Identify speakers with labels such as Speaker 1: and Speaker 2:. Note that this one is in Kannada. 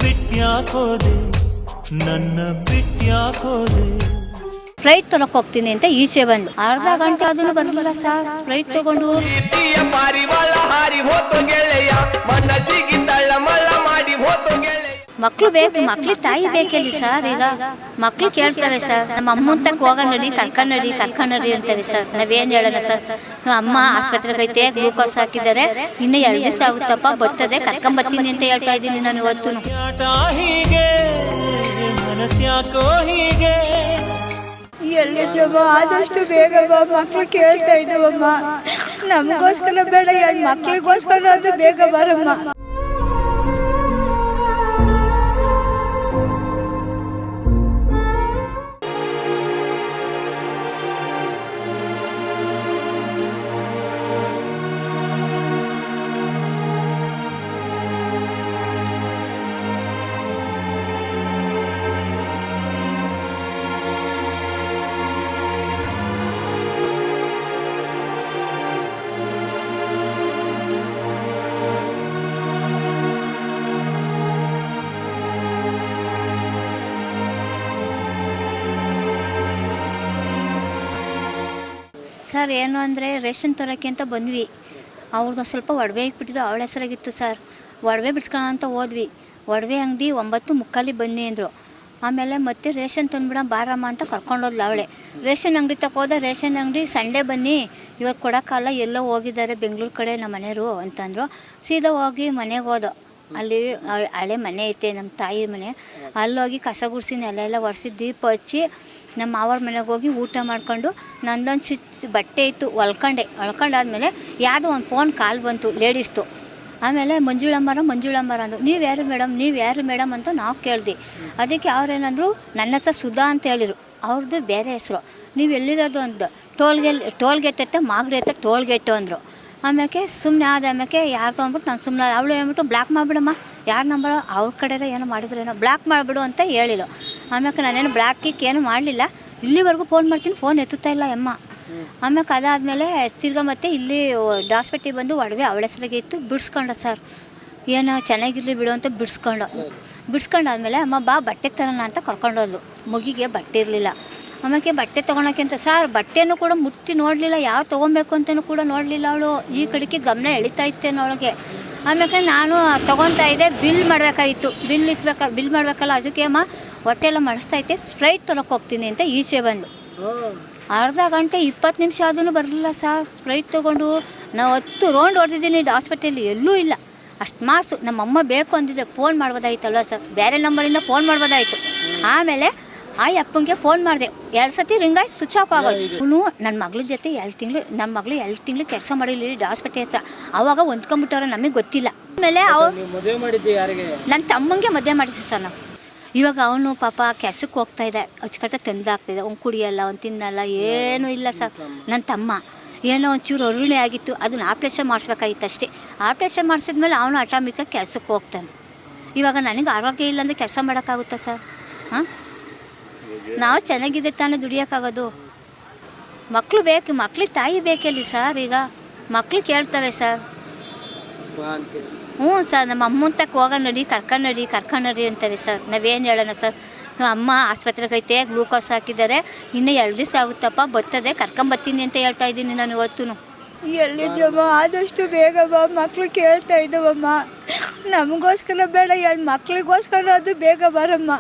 Speaker 1: ಬಿಟ್ಯಾಕೋದೆ ನನ್ನ ಬಿಟ್ಯಾಕೋದೆ.
Speaker 2: ಸ್ಪ್ರೈಟ್ ತೊಗೊಳಕ್ ಹೋಗ್ತೀನಿ ಅಂತ ಈಚೆ ಬಂದು ಅರ್ಧ ಗಂಟೆ ಅದನ್ನು ಬರಲಿಲ್ಲ ಸರ್. ಸ್ಪ್ರೈಟ್ ತಗೊಂಡು ಮಕ್ಳು ಬೇಕು, ಮಕ್ಳಿಗೆ ತಾಯಿ ಬೇಕಲ್ಲಿ ಸರ್. ಈಗ ಮಕ್ಳು ಕೇಳ್ತವೆ ಸರ್, ನಮ್ಮ ಅಮ್ಮನ ತಕ್ಕ ಹೋಗೋಣಡಿ ಕರ್ಕೊಂಡಡಿ ಅಂತವೆ ಸರ್. ನಾವೇನು ಹೇಳೋಣ ಸರ್, ಅಮ್ಮ ಆಸ್ಪತ್ರೆಗೆ ಐತೆ, ಗ್ಲೂಕೋಸ್ ಹಾಕಿದ್ದಾರೆ, ಇನ್ನು 2 ದಿವಸ ಆಗುತ್ತಪ್ಪ, ಬರ್ತದೆ, ಕರ್ಕೊಂಬರ್ತೀನಿ ಅಂತ ಹೇಳ್ತಾ ಇದ್ದೀನಿ ನಾನು ಇವತ್ತು.
Speaker 3: ಎಲ್ಲಿದ್ದಮ್ಮ ಆದಷ್ಟು ಬೇಗ ಬಾ, ಮಕ್ಳು ಕೇಳ್ತಾ ಇದ್ದವಮ್ಮ. ನಮಗೋಸ್ಕರ ಬೇಡ, 2 ಮಕ್ಳಿಗೋಸ್ಕರ ಅದು ಬೇಗ ಬರಮ್ಮ.
Speaker 2: ಸರ್ ಏನು ಅಂದರೆ ರೇಷನ್ ತರೋಕ್ಕೆ ಅಂತ ಬಂದ್ವಿ. ಅವ್ರದ್ದು ಸ್ವಲ್ಪ ಒಡವೆ ಇಟ್ಬಿಟ್ಟಿದ್ದು, ಅವಳ ಹೆಸರಾಗಿತ್ತು ಸರ್. ಒಡವೆ ಬಿಡ್ಸ್ಕೊಳ್ಳೋ ಅಂತ ಹೋದ್ವಿ. ಒಡವೆ ಅಂಗಡಿ 9:45 ಬನ್ನಿ ಅಂದರು. ಆಮೇಲೆ ಮತ್ತೆ ರೇಷನ್ ತಂದುಬಿಡ ಬಾರಮ್ಮ ಅಂತ ಕರ್ಕೊಂಡೋದ್ಲು ಅವಳೆ. ರೇಷನ್ ಅಂಗಡಿ ತಗೋದ, ರೇಷನ್ ಅಂಗಡಿ ಸಂಡೇ ಬನ್ನಿ, ಇವತ್ತು ಕೊಡೋಕ್ಕಲ್ಲ, ಎಲ್ಲೋ ಹೋಗಿದ್ದಾರೆ ಬೆಂಗಳೂರು ಕಡೆ ನಮ್ಮ ಮನೆಯವರು ಅಂತಂದರು. ಸೀದಾ ಹೋಗಿ ಮನೆಗೆ ಹೋದೋ. ಅಲ್ಲಿ ಹಳೆ ಮನೆ ಐತೆ, ನಮ್ಮ ತಾಯಿ ಮನೆ. ಅಲ್ಲೋಗಿ ಕಸ ಗುಡಿಸಿ ನೆಲ ಒರೆಸಿ ದೀಪ ಹಚ್ಚಿ ನಮ್ಮ ಮಾವರ ಮನೆಗೆ ಹೋಗಿ ಊಟ ಮಾಡ್ಕೊಂಡು, ನಂದೊಂದು ಬಟ್ಟೆ ಇತ್ತು, ಹೊಲ್ಕೊಂಡಾದ್ಮೇಲೆ ಯಾವುದೋ ಒಂದು ಫೋನ್ ಕಾಲ್ ಬಂತು ಲೇಡೀಸ್ದು. ಆಮೇಲೆ ಮಂಜುಳಮ್ಮರ ಅಂದು, ನೀವು ಯಾರು ಮೇಡಮ್ ಅಂತ ನಾವು ಕೇಳ್ದು. ಅದಕ್ಕೆ ಅವ್ರೇನಂದ್ರು, ನನ್ನ ಹತ್ರ ಸುಧಾ ಅಂತ ಹೇಳಿರು, ಅವ್ರದ್ದು ಬೇರೆ ಹೆಸರು. ನೀವು ಎಲ್ಲಿರೋದು ಅಂತ, ಟೋಲ್ಗೇಟ್ ಹತ್ತೆ ಮಾಗಡಿ ಹತ್ತೆ ಟೋಲ್ಗೇಟು ಅಂದರು. ಆಮೇಲೆ ಸುಮ್ಮನೆ ಆಮೇಲೆ ಯಾರು ತೊಗೊಂಡ್ಬಿಟ್ಟು ನಾನು ಸುಮ್ಮನೆ, ಅವಳು ಹೇಳ್ಬಿಟ್ಟು ಬ್ಲಾಕ್ ಮಾಡಿಬಿಡಮ್ಮ, ಯಾರು ನಂಬರ್ ಅವ್ರ ಕಡೆ ಏನೋ ಮಾಡಿದ್ರೇನೋ, ಬ್ಲಾಕ್ ಮಾಡಿಬಿಡು ಅಂತ ಹೇಳಿಲ್ಲ. ಆಮೇಲೆ ನಾನೇನು ಬ್ಲಾಕಿಗೆ ಏನು ಮಾಡಲಿಲ್ಲ. ಇಲ್ಲಿವರೆಗೂ ಫೋನ್ ಮಾಡ್ತೀನಿ, ಫೋನ್ ಎತ್ತುತ್ತಾ ಇಲ್ಲ ಅಮ್ಮ. ಆಮೇಲೆ ಅದಾದಮೇಲೆ ತಿರ್ಗಾ ಮತ್ತೆ ಇಲ್ಲಿ ಹಾಸ್ಪಿಟ್ಲಿಗೆ ಬಂದು ಒಡವೆ ಅವಳ ಹೆಸರಿಗೆ ಇತ್ತು, ಬಿಡಿಸ್ಕೊಂಡ ಸರ್. ಏನೋ ಚೆನ್ನಾಗಿರಲಿ ಬಿಡು ಅಂತ ಬಿಡಿಸ್ಕೊಂಡಾದ್ಮೇಲೆ ಅಮ್ಮ ಬಾ ಬಟ್ಟೆ ತರೋಣ ಅಂತ ಕರ್ಕೊಂಡೋದ್ಲು. ಮುಗಿಗೆ ಬಟ್ಟೆ ಇರಲಿಲ್ಲ. ಆಮೇಲೆ ಬಟ್ಟೆ ತೊಗೊಳಕ್ಕೆ ಅಂತ ಸರ್, ಬಟ್ಟೆನೂ ಕೂಡ ಮುಟ್ಟಿ ನೋಡಲಿಲ್ಲ, ಯಾರು ತೊಗೊಬೇಕು ಅಂತಲೂ ಕೂಡ ನೋಡಲಿಲ್ಲ ಅವಳು. ಈ ಕಡೆಗೆ ಗಮನ ಎಳಿತಾ ಇತ್ತೇನೋ ಅವಳಿಗೆ. ಆಮೇಲೆ ನಾನು ತೊಗೊತಾ ಇದ್ದೆ, ಬಿಲ್ ಮಾಡಬೇಕಾಗಿತ್ತು, ಬಿಲ್ ಮಾಡಬೇಕಲ್ಲ. ಅದಕ್ಕೆ ಅಮ್ಮ ಹೊಟ್ಟೆ ಎಲ್ಲ ಮಾಡಿಸ್ತೈತೆ, ಸ್ಪ್ರೈಟ್ ತೊಗೊಳಕ್ಕೆ ಹೋಗ್ತೀನಿ ಅಂತ ಈಚೆ ಬಂದು ಅರ್ಧ ಗಂಟೆ 20 ನಿಮಿಷ ಆದ್ರೂ ಬರಲಿಲ್ಲ ಸರ್. ಸ್ಪ್ರೈಟ್ ತೊಗೊಂಡು ನಾವು 10 ರೌಂಡ್ ಹೊಡೆದಿದ್ದೀನಿ ಹಾಸ್ಪಿಟಲ್ಲಿ, ಎಲ್ಲೂ ಇಲ್ಲ. ಅಷ್ಟು ಮಾಸು. ನಮ್ಮಮ್ಮ ಬೇಕು ಅಂದಿದ್ದೆ, ಫೋನ್ ಮಾಡ್ಬೋದಾಯ್ತಲ್ವ ಸರ್, ಬೇರೆ ನಂಬರಿಂದ ಫೋನ್ ಮಾಡ್ಬೋದಾಯಿತು. ಆಮೇಲೆ ಆ ಅಪ್ಪಂಗೆ ಫೋನ್ ಮಾಡಿದೆ, 2 ಸತಿ ರಿಂಗ್ ಆಯ್ತು, ಸ್ವಿಚ್ ಆಫ್ ಆಗೋದು. ಇವನು ನನ್ನ ಮಗಳ ಜೊತೆ 2 ತಿಂಗಳು ಕೆಲಸ ಮಾಡಿಲ್ಲ ಹಾಸ್ಪಿಟಲ್ ಹತ್ರ. ಆವಾಗ ಹೊಂದ್ಕೊಂಡ್ಬಿಟ್ಟವ್ರೆ, ನಮಗೆ ಗೊತ್ತಿಲ್ಲ. ಆಮೇಲೆ ನನ್ನ ತಮ್ಮಂಗೆ ಮದುವೆ ಮಾಡಿದ್ವಿ ಸರ್ ನಾವು. ಇವಾಗ ಅವನು ಪಾಪ ಕೆಲಸಕ್ಕೆ ಹೋಗ್ತಾ ಇದೆ, ಅಚ್ಚುಕಟ್ಟ ತಂದಾಗ್ತಾಯಿದೆ. ಅವ್ನು ಕುಡಿಯಲ್ಲ, ಅವ್ನು ತಿನ್ನಲ್ಲ, ಏನೂ ಇಲ್ಲ ಸರ್. ನನ್ನ ತಮ್ಮ ಏನೋ ಒಂಚೂರು ಅರುಣೆ ಆಗಿತ್ತು, ಅದನ್ನು ಆಪ್ರೇಷನ್ ಮಾಡಿಸ್ಬೇಕಾಗಿತ್ತು ಅಷ್ಟೇ. ಆಪ್ರೇಷನ್ ಮಾಡಿಸಿದ್ಮೇಲೆ ಅವನು ಆಟೋಮಿಕಾಗಿ ಕೆಲಸಕ್ಕೆ ಹೋಗ್ತಾನೆ. ಇವಾಗ ನನಗೆ ಆರೋಗ್ಯ ಇಲ್ಲ ಅಂದರೆ ಕೆಲಸ ಮಾಡೋಕ್ಕಾಗುತ್ತಾ ಸರ್? ಹಾಂ, ನಾವು ಚೆನ್ನಾಗಿದೆ ತಾನೇ ದುಡಿಯೋಕ್ಕಾಗೋದು. ಮಕ್ಕಳು ಬೇಕು, ಮಕ್ಳಿಗೆ ತಾಯಿ ಬೇಕಲ್ಲಿ ಸರ್. ಈಗ ಮಕ್ಳು ಕೇಳ್ತವೆ ಸರ್. ಹ್ಞೂ ಸರ್, ನಮ್ಮ ಅಮ್ಮನ ತಕ್ಕ ಹೋಗೋಣಡಿ ಕರ್ಕೊಂಡಡಿ ಅಂತವೆ ಸರ್. ನಾವೇನು ಹೇಳೋಣ ಸರ್, ಅಮ್ಮ ಆಸ್ಪತ್ರೆಗೆ ಐತೆ, ಗ್ಲೂಕೋಸ್ ಹಾಕಿದ್ದಾರೆ, ಇನ್ನು 2 ದಿವಸ ಆಗುತ್ತಪ್ಪ, ಬರ್ತದೆ, ಕರ್ಕೊಂಬರ್ತೀನಿ ಅಂತ ಹೇಳ್ತಾ ಇದ್ದೀನಿ ನಾನು ಇವತ್ತು.
Speaker 3: ಎಲ್ಲಿದ್ದಮ್ಮ ಆದಷ್ಟು ಬೇಗ ಬಾ, ಮಕ್ಳು ಕೇಳ್ತಾ ಇದ್ದವಮ್ಮ. ನಮಗೋಸ್ಕರ ಬೇಡ, 2 ಮಕ್ಳಿಗೋಸ್ಕರ ಅದು ಬೇಗ ಬರಮ್ಮ.